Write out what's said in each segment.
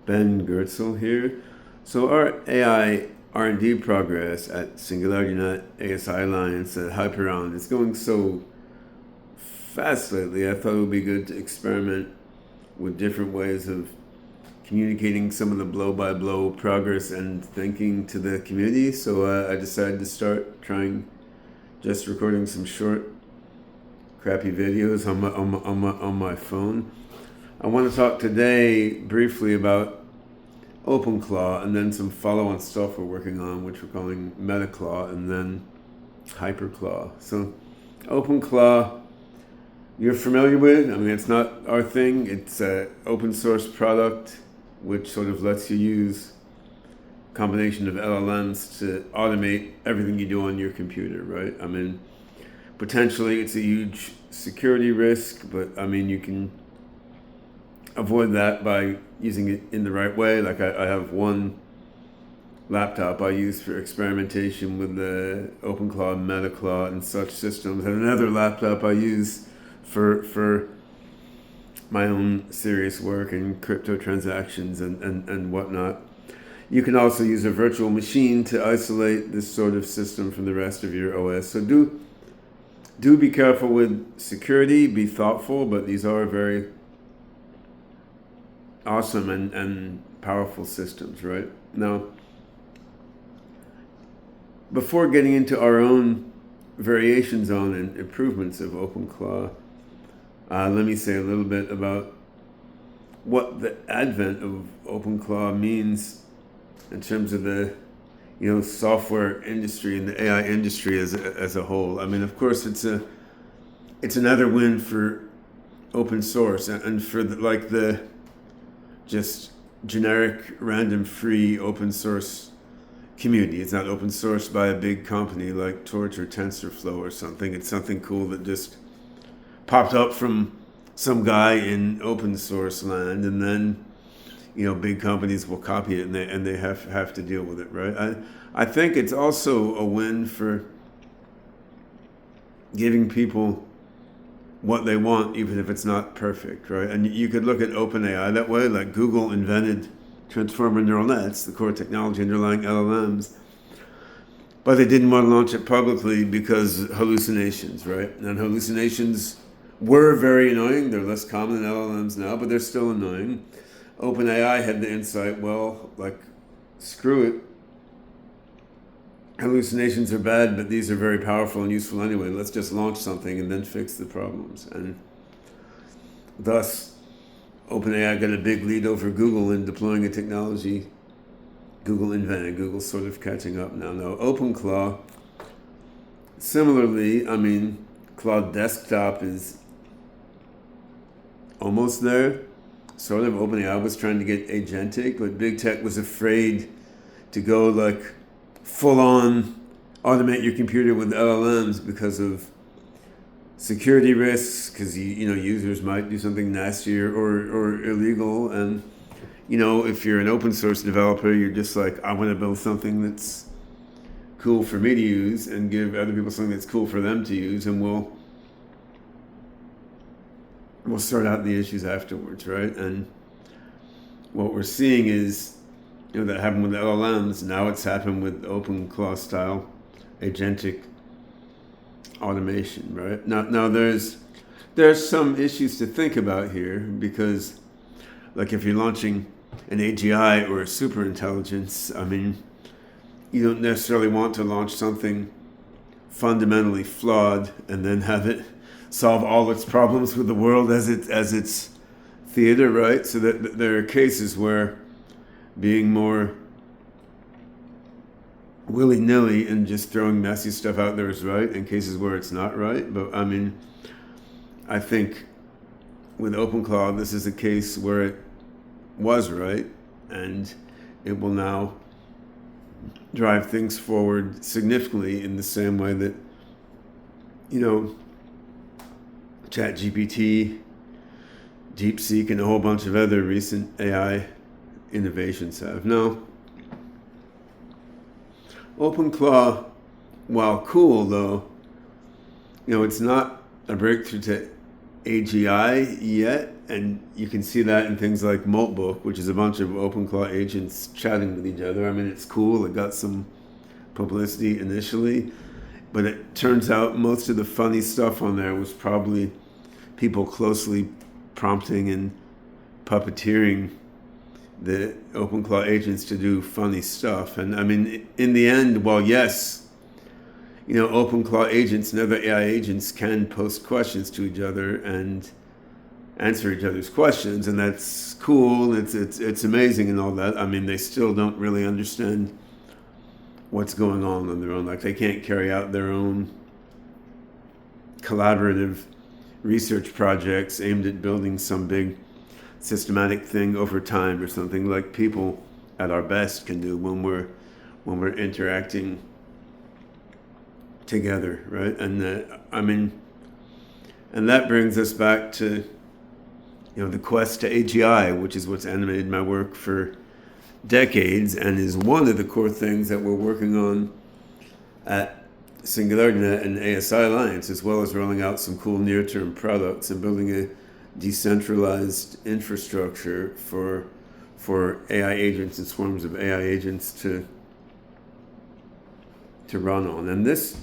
Ben Goertzel here. So our AI R&D progress at SingularityNet, ASI Alliance, at HYPERON is going so fast lately. I thought it would be good to experiment with different ways of communicating some of the blow-by-blow progress and thinking to the community. So I decided to start trying just recording some short, crappy videos on my phone. I want to talk today briefly about OpenClaw and then some follow-on stuff we're working on, which we're calling METTACLAW, and then HyperClaw. So OpenClaw, you're familiar with. I mean, it's not our thing. It's an open source product which sort of lets you use a combination of LLMs to automate everything you do on your computer, right? I mean, potentially it's a huge security risk, but I mean, you can avoid that by using it in the right way. Like I have one laptop I use for experimentation with the OpenClaw and METTACLAW and such systems, and another laptop I use for my own serious work in crypto transactions and whatnot. You can also use a virtual machine to isolate this sort of system from the rest of your OS. So do be careful with security, be thoughtful, but these are very awesome and powerful systems, right? Now, before getting into our own variations on and improvements of OpenClaw, let me say a little bit about what the advent of OpenClaw means in terms of the software industry and the AI industry as a whole. I mean, of course, it's another win for open source and for the just generic, random, free open source community. It's not open source by a big company like Torch or TensorFlow or something. It's something cool that just popped up from some guy in open source land, and then big companies will copy it and they have to deal with it, right? I think it's also a win for giving people what they want, even if it's not perfect, right? And you could look at OpenAI that way. Like Google invented transformer neural nets, the core technology underlying LLMs, but they didn't want to launch it publicly because hallucinations, right? And hallucinations were very annoying. They're less common in LLMs now, but they're still annoying. OpenAI had the insight, well, screw it. Hallucinations are bad, but these are very powerful and useful anyway. Let's just launch something and then fix the problems. And thus, OpenAI got a big lead over Google in deploying a technology Google invented. Google's sort of catching up now. Now, OpenClaw, similarly, I mean, Cloud Desktop is almost there. Sort of. OpenAI was trying to get agentic, but big tech was afraid to go full on automate your computer with LLMs because of security risks, because users might do something nasty or illegal. And if you're an open source developer, you're just like, I want to build something that's cool for me to use and give other people something that's cool for them to use, and we'll sort out the issues afterwards, right? And what we're seeing is that happened with LLMs. Now it's happened with OpenClaw style agentic automation, right? Now there's some issues to think about here, because if you're launching an AGI or a superintelligence, I mean, you don't necessarily want to launch something fundamentally flawed and then have it solve all its problems with the world as its theater, right? So that there are cases where being more willy-nilly and just throwing messy stuff out there is right, and cases where it's not right. But I mean, I think with OpenClaw, this is a case where it was right, and it will now drive things forward significantly in the same way that ChatGPT, DeepSeek, and a whole bunch of other recent AI innovations have. Now, OpenClaw, while cool though, it's not a breakthrough to AGI yet, and you can see that in things like Moltbook, which is a bunch of OpenClaw agents chatting with each other. I mean, it's cool. It got some publicity initially, but it turns out most of the funny stuff on there was probably people closely prompting and puppeteering the OpenClaw agents to do funny stuff. And I mean, in the end, while yes, OpenClaw agents and other AI agents can post questions to each other and answer each other's questions, and that's cool. It's amazing and all that. I mean, they still don't really understand what's going on their own. Like, they can't carry out their own collaborative research projects aimed at building some big systematic thing over time or something like people at our best can do when we're interacting together, right? And and that brings us back to the quest to AGI, which is what's animated my work for decades and is one of the core things that we're working on at SingularityNet and ASI Alliance, as well as rolling out some cool near-term products and building a decentralized infrastructure for AI agents and swarms of AI agents to run on. And this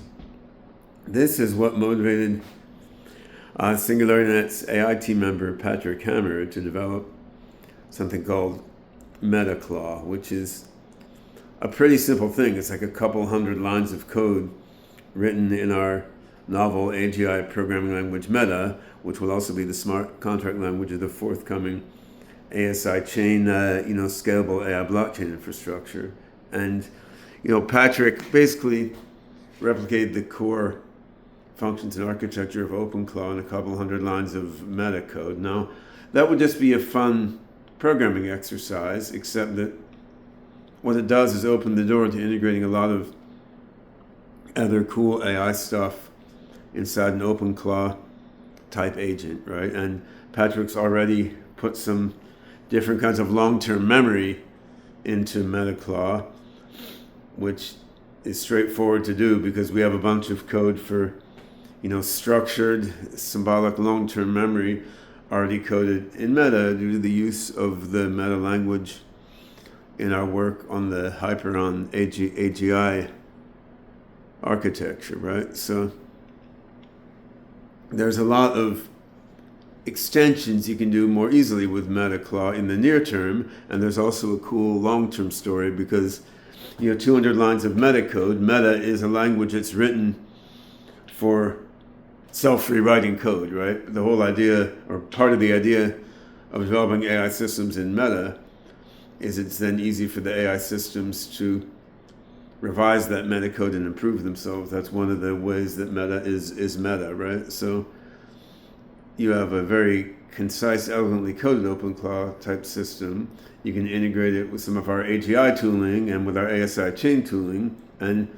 is what motivated SingularityNet's AI team member Patrick Hammer to develop something called METTACLAW, which is a pretty simple thing. It's like a couple hundred lines of code written in our novel AGI programming language METTA, which will also be the smart contract language of the forthcoming ASI chain, scalable AI blockchain infrastructure. And, Patrick basically replicated the core functions and architecture of OpenClaw in a couple hundred lines of meta code. Now, that would just be a fun programming exercise, except that what it does is open the door to integrating a lot of other cool AI stuff inside an OpenClaw type agent, right? And Patrick's already put some different kinds of long-term memory into METACLAW, which is straightforward to do because we have a bunch of code for structured symbolic long-term memory already coded in Meta due to the use of the Meta language in our work on the HYPERON AGI architecture, right? So there's a lot of extensions you can do more easily with METACLAW in the near term, and there's also a cool long-term story because 200 lines of meta code. Meta is a language that's written for self-rewriting code, right? The whole idea, or part of the idea of developing AI systems in Meta is it's then easy for the AI systems to revise that meta code and improve themselves. That's one of the ways that Meta is Meta, right? So you have a very concise, elegantly coded OpenClaw type system. You can integrate it with some of our AGI tooling and with our ASI chain tooling, and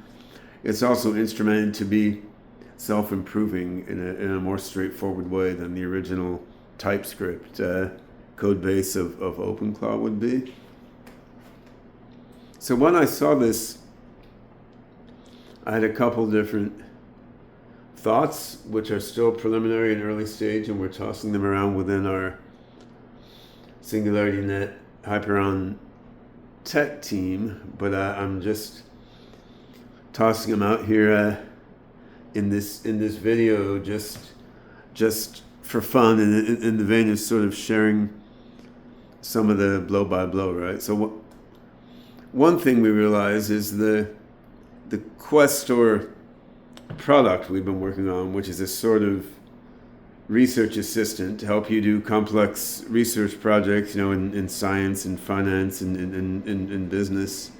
it's also instrumented to be self-improving in a more straightforward way than the original TypeScript code base of OpenClaw would be. So when I saw this, I had a couple different thoughts, which are still preliminary and early stage, and we're tossing them around within our SingularityNet HYPERON tech team, but I'm just tossing them out here in this video just for fun and in the vein of sort of sharing some of the blow by blow, right? So one thing we realize is the Questor product we've been working on, which is a sort of research assistant to help you do complex research projects, in science and finance and in business,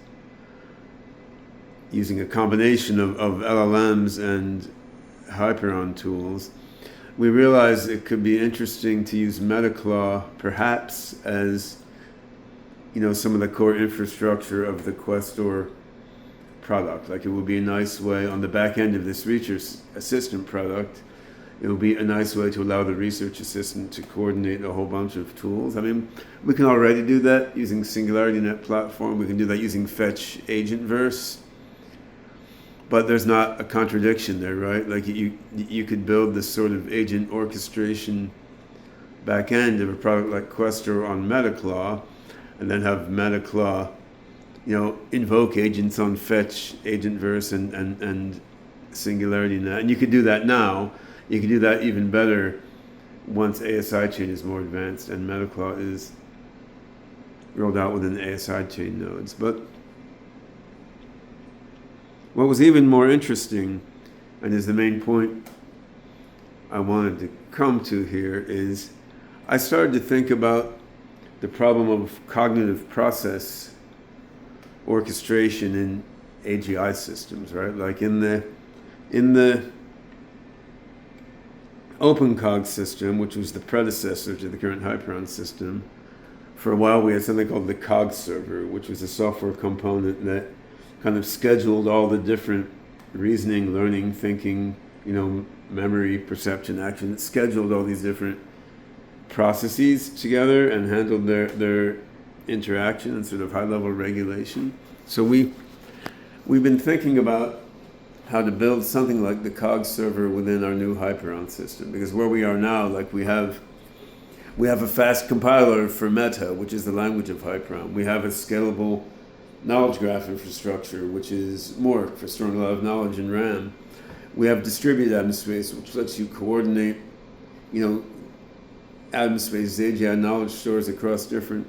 using a combination of LLMs and HYPERON tools. We realized it could be interesting to use METACLAW perhaps as, some of the core infrastructure of the Questor product. Like, it would be a nice way on the back end of this research assistant product. It would be a nice way to allow the research assistant to coordinate a whole bunch of tools. I mean, we can already do that using SingularityNet platform. We can do that using Fetch Agentverse. But there's not a contradiction there, right? Like, you could build this sort of agent orchestration back end of a product like Questor on METTACLAW, and then have METACLAW, invoke agents on fetch, agentverse, and SingularityNet. And you could do that now. You can do that even better once ASI chain is more advanced and METACLAW is rolled out within the ASI chain nodes. But what was even more interesting, and is the main point I wanted to come to here, is I started to think about the problem of cognitive process orchestration in AGI systems, right? Like in the OpenClaw system, which was the predecessor to the current HYPERON system, for a while we had something called the cog server, which was a software component that kind of scheduled all the different reasoning, learning, thinking, memory, perception, action. It scheduled all these different processes together and handled their interaction and sort of high-level regulation. So we've been thinking about how to build something like the cog server within our new HYPERON system, because where we are now, like we have a fast compiler for METTA, which is the language of HYPERON. We have a scalable knowledge graph infrastructure, which is more for storing a lot of knowledge in RAM. We have distributed atom space, which lets you coordinate, atom space, AGI knowledge stores across different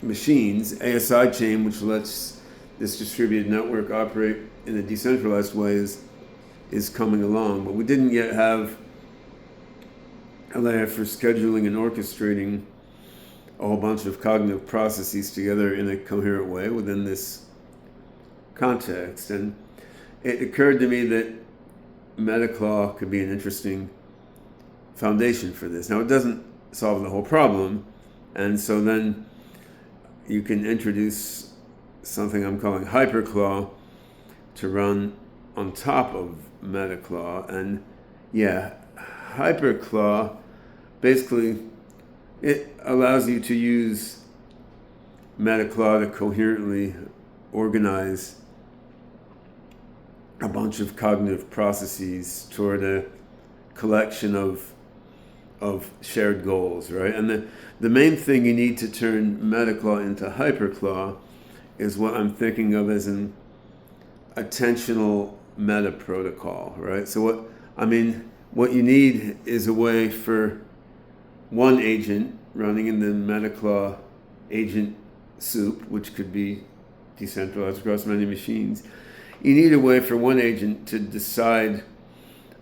machines. ASI chain, which lets this distributed network operate in a decentralized way, is coming along. But we didn't yet have a layer for scheduling and orchestrating a whole bunch of cognitive processes together in a coherent way within this context. And it occurred to me that Metaclaw could be an interesting foundation for this. Now, it doesn't solve the whole problem, and so then you can introduce something I'm calling Hyperclaw to run on top of Metaclaw. And yeah, Hyperclaw, basically, it allows you to use Metaclaw to coherently organize a bunch of cognitive processes toward a collection of shared goals, right? And the main thing you need to turn Metaclaw into Hyperclaw is what I'm thinking of as an Attention-Metaprotocol, right? So what you need is a way for one agent running in the Metaclaw agent soup, which could be decentralized across many machines. You need a way for one agent to decide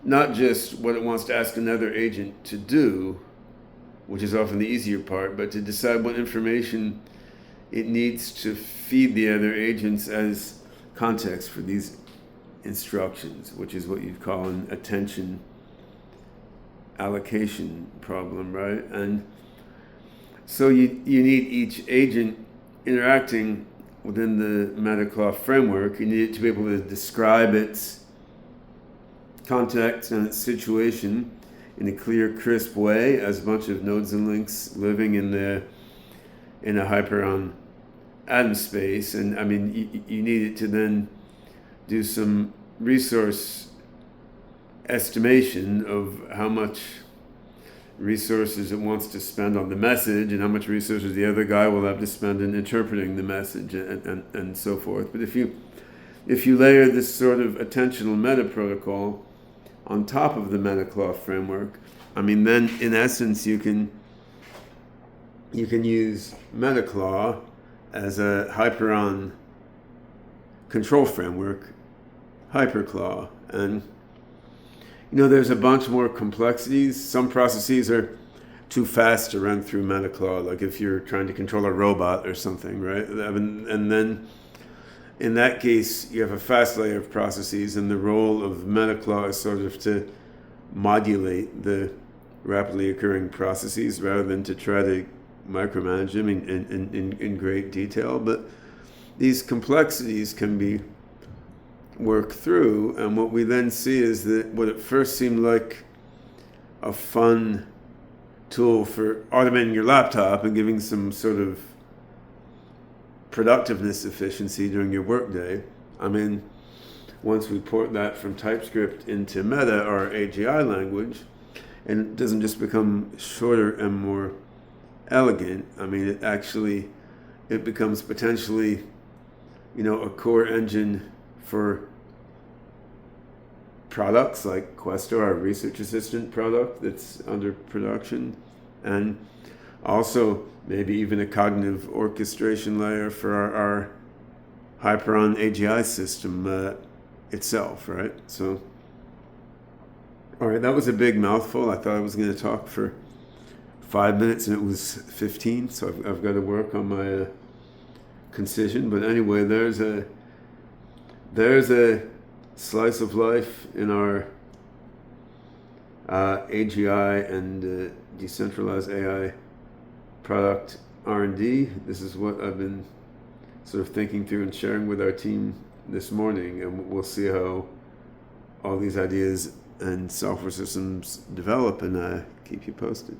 not just what it wants to ask another agent to do, which is often the easier part, but to decide what information it needs to feed the other agents as context for these instructions, which is what you'd call an attention allocation problem, right? And so you need each agent interacting within the Metaclaw framework. You need it to be able to describe its context and its situation in a clear, crisp way as a bunch of nodes and links living in a HYPERON atom space. And you need it to then do some resource estimation of how much resources it wants to spend on the message and how much resources the other guy will have to spend in interpreting the message and so forth. But if you layer this sort of attentional meta protocol on top of the Metaclaw framework, then in essence you can use Metaclaw as a HYPERON control framework, Hyperclaw. And there's a bunch more complexities. Some processes are too fast to run through Metaclaw, like if you're trying to control a robot or something, right? And then in that case, you have a fast layer of processes, and the role of Metaclaw is sort of to modulate the rapidly occurring processes rather than to try to micromanage them in great detail. But these complexities can be worked through, and what we then see is that what at first seemed like a fun tool for automating your laptop and giving some sort of productiveness efficiency during your workday, once we port that from TypeScript into METTA, our AGI language, and it doesn't just become shorter and more elegant. I mean, it becomes potentially, a core engine for products like Questor, our research assistant product that's under production, and also maybe even a cognitive orchestration layer for our HYPERON AGI system itself, right? So, all right, that was a big mouthful. I thought I was going to talk for 5 minutes and it was 15, so I've got to work on my concision. But anyway, there's a slice of life in our AGI and decentralized AI product R&D. This is what I've been sort of thinking through and sharing with our team this morning, and we'll see how all these ideas and software systems develop, and keep you posted.